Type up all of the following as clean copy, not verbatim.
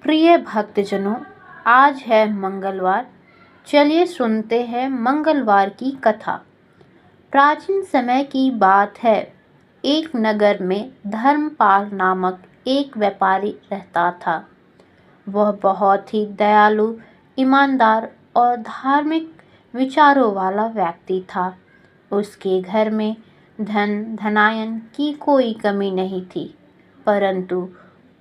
प्रिय भक्तजनों, आज है मंगलवार। चलिए सुनते हैं मंगलवार की कथा। प्राचीन समय की बात है। एक नगर में धर्मपाल नामक एक व्यापारी रहता था। वह बहुत ही दयालु, ईमानदार और धार्मिक विचारों वाला व्यक्ति था। उसके घर में धनायन की कोई कमी नहीं थी, परंतु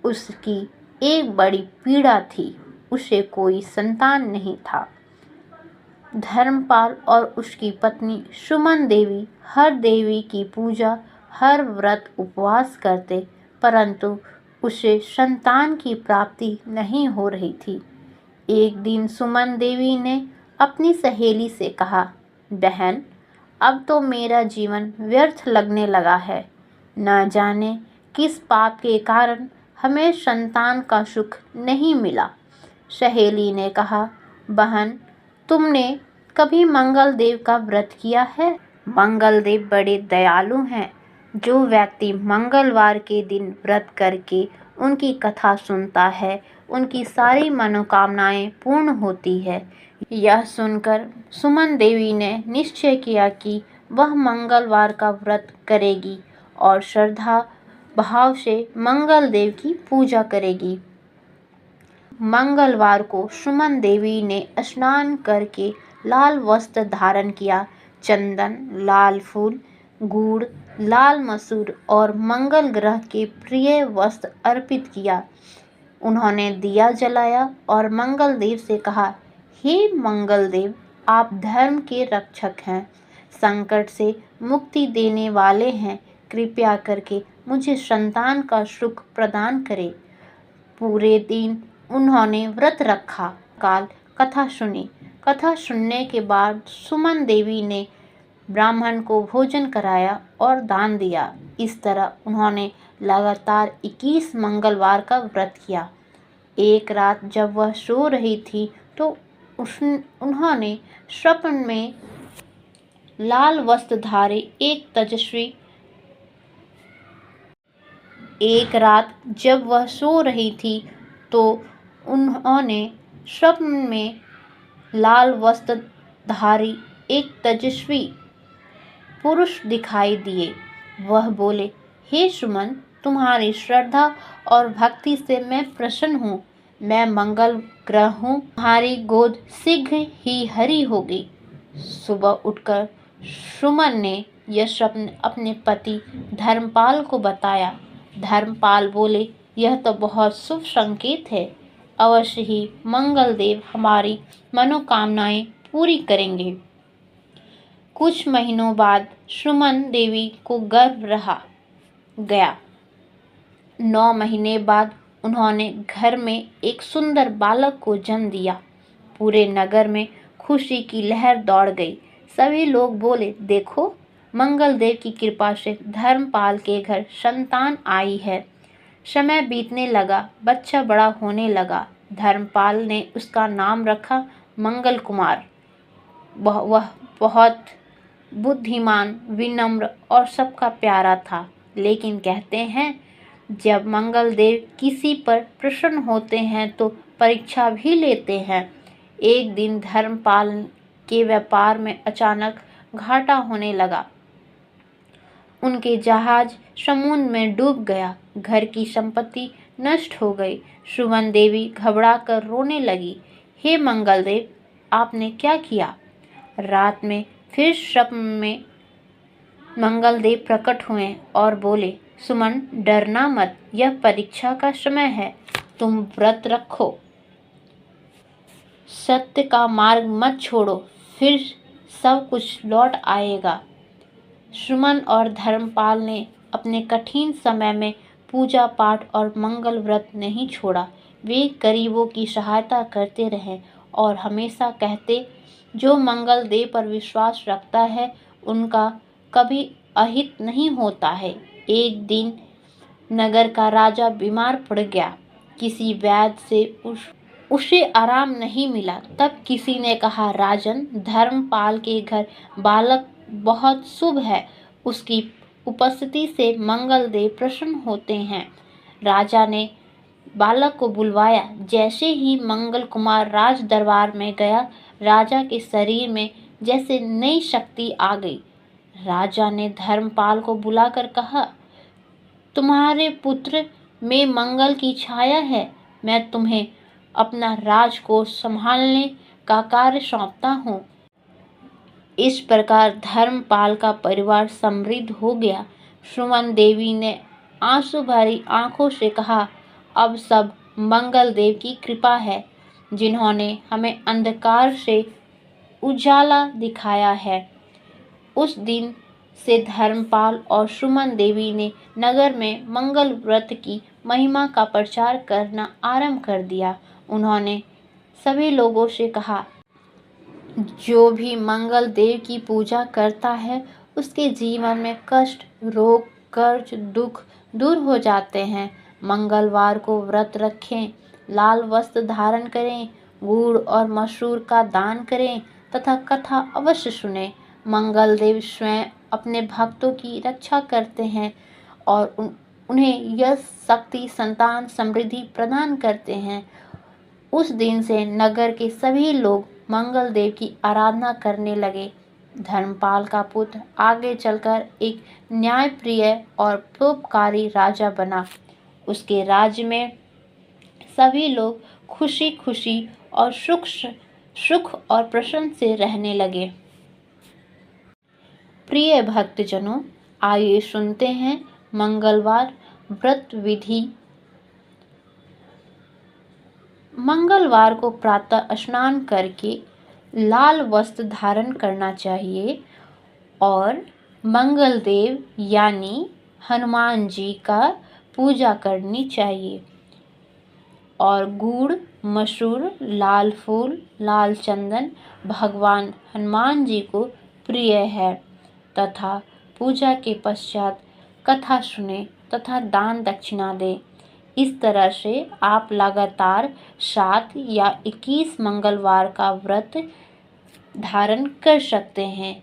उसकी एक बड़ी पीड़ा थी। उसे कोई संतान नहीं था। धर्मपाल और उसकी पत्नी सुमन देवी हर देवी की पूजा, हर व्रत उपवास करते, परंतु उसे संतान की प्राप्ति नहीं हो रही थी। एक दिन सुमन देवी ने अपनी सहेली से कहा, बहन, अब तो मेरा जीवन व्यर्थ लगने लगा है। न जाने किस पाप के कारण हमें संतान का सुख नहीं मिला। सहेली ने कहा, बहन, तुमने कभी मंगल देव का व्रत किया है? मंगल देव बड़े दयालु हैं। जो व्यक्ति मंगलवार के दिन व्रत करके उनकी कथा सुनता है, उनकी सारी मनोकामनाएं पूर्ण होती है। यह सुनकर सुमन देवी ने निश्चय किया कि वह मंगलवार का व्रत करेगी और श्रद्धा भाव से मंगल देव की पूजा करेगी। मंगलवार को सुमन देवी ने स्नान करके लाल वस्त्र धारण किया। चंदन, लाल फूल, गुड़, लाल मसूर और मंगल ग्रह के प्रिय वस्त्र अर्पित किया। उन्होंने दिया जलाया और मंगल देव से कहा, हे मंगल देव, आप धर्म के रक्षक हैं, संकट से मुक्ति देने वाले हैं। कृपया करके मुझे संतान का सुख प्रदान करें। पूरे दिन उन्होंने व्रत रखा, काल कथा सुनी। कथा सुनने के बाद सुमन देवी ने ब्राह्मण को भोजन कराया और दान दिया। इस तरह उन्होंने लगातार 21 मंगलवार का व्रत किया। एक रात जब वह सो रही थी तो उन्होंने स्वप्न में लाल वस्त्रधारी एक तेजस्वी पुरुष दिखाई दिए। वह बोले, हे सुमन, तुम्हारी श्रद्धा और भक्ति से मैं प्रसन्न हूँ। मैं मंगल ग्रह हूँ, तुम्हारी गोद शीघ्र ही हरी होगी। सुबह उठकर सुमन ने यह स्वप्न अपने पति धर्मपाल को बताया। धर्मपाल बोले, यह तो बहुत शुभ संकेत है। अवश्य ही मंगल देव हमारी मनोकामनाएं पूरी करेंगे। कुछ महीनों बाद सुमन देवी को गर्भ रहा गया। 9 महीने बाद उन्होंने घर में एक सुंदर बालक को जन्म दिया। पूरे नगर में खुशी की लहर दौड़ गई। सभी लोग बोले, देखो, मंगल देव की कृपा से धर्मपाल के घर संतान आई है। समय बीतने लगा, बच्चा बड़ा होने लगा। धर्मपाल ने उसका नाम रखा मंगल कुमार। वह बहुत बुद्धिमान, विनम्र और सबका प्यारा था। लेकिन कहते हैं, जब मंगल देव किसी पर प्रसन्न होते हैं तो परीक्षा भी लेते हैं। एक दिन धर्मपाल के व्यापार में अचानक घाटा होने लगा। उनके जहाज समुद्र में डूब गया। घर की संपत्ति नष्ट हो गई। सुमन देवी घबरा कर रोने लगी। हे मंगल देव, आपने क्या किया? रात में फिर स्वप्न में मंगल देव प्रकट हुए और बोले, सुमन, डरना मत, यह परीक्षा का समय है। तुम व्रत रखो, सत्य का मार्ग मत छोड़ो, फिर सब कुछ लौट आएगा। सुमन और धर्मपाल ने अपने कठिन समय में पूजा पाठ और मंगल व्रत नहीं छोड़ा। वे गरीबों की सहायता करते रहे और हमेशा कहते, जो मंगल देव पर विश्वास रखता है उनका कभी अहित नहीं होता है। एक दिन नगर का राजा बीमार पड़ गया। किसी वैद्य से उसे आराम नहीं मिला। तब किसी ने कहा, राजन, धर्मपाल के घर बालक बहुत शुभ है। उसकी उपस्थिति से मंगल देव प्रसन्न होते हैं। राजा ने बालक को बुलवाया। जैसे ही मंगल कुमार राज दरबार में गया, राजा के शरीर में जैसे नई शक्ति आ गई। राजा ने धर्मपाल को बुलाकर कहा, तुम्हारे पुत्र में मंगल की छाया है। मैं तुम्हें अपना राजकोष संभालने का कार्य सौंपता हूँ। इस प्रकार धर्मपाल का परिवार समृद्ध हो गया। सुमन देवी ने आंसू भरी आंखों से कहा, अब सब मंगल देव की कृपा है, जिन्होंने हमें अंधकार से उजाला दिखाया है। उस दिन से धर्मपाल और सुमन देवी ने नगर में मंगल व्रत की महिमा का प्रचार करना आरंभ कर दिया। उन्होंने सभी लोगों से कहा, जो भी मंगल देव की पूजा करता है, उसके जीवन में कष्ट, रोग, कर्ज, दुख दूर हो जाते हैं। मंगलवार को व्रत रखें, लाल वस्त्र धारण करें, गुड़ और मसूर का दान करें तथा कथा अवश्य सुने। मंगल देव स्वयं अपने भक्तों की रक्षा करते हैं और उन्हें यश, शक्ति, संतान, समृद्धि प्रदान करते हैं। उस दिन से नगर के सभी लोग मंगल देव की आराधना करने लगे। धर्मपाल का पुत्र आगे चलकर एक न्यायप्रिय और परोपकारी राजा बना। उसके राज्य में सभी लोग खुशी खुशी और सुख और प्रसन्न से रहने लगे। प्रिय भक्तजनों, आइए सुनते हैं मंगलवार व्रत विधि। मंगलवार को प्रातः स्नान करके लाल वस्त्र धारण करना चाहिए और मंगल देव यानी हनुमान जी का पूजा करनी चाहिए और गुड़, मसूर, लाल फूल, लाल चंदन भगवान हनुमान जी को प्रिय है तथा पूजा के पश्चात कथा सुने तथा दान दक्षिणा दें। इस तरह से आप लगातार 7 या 21 मंगलवार का व्रत धारण कर सकते हैं।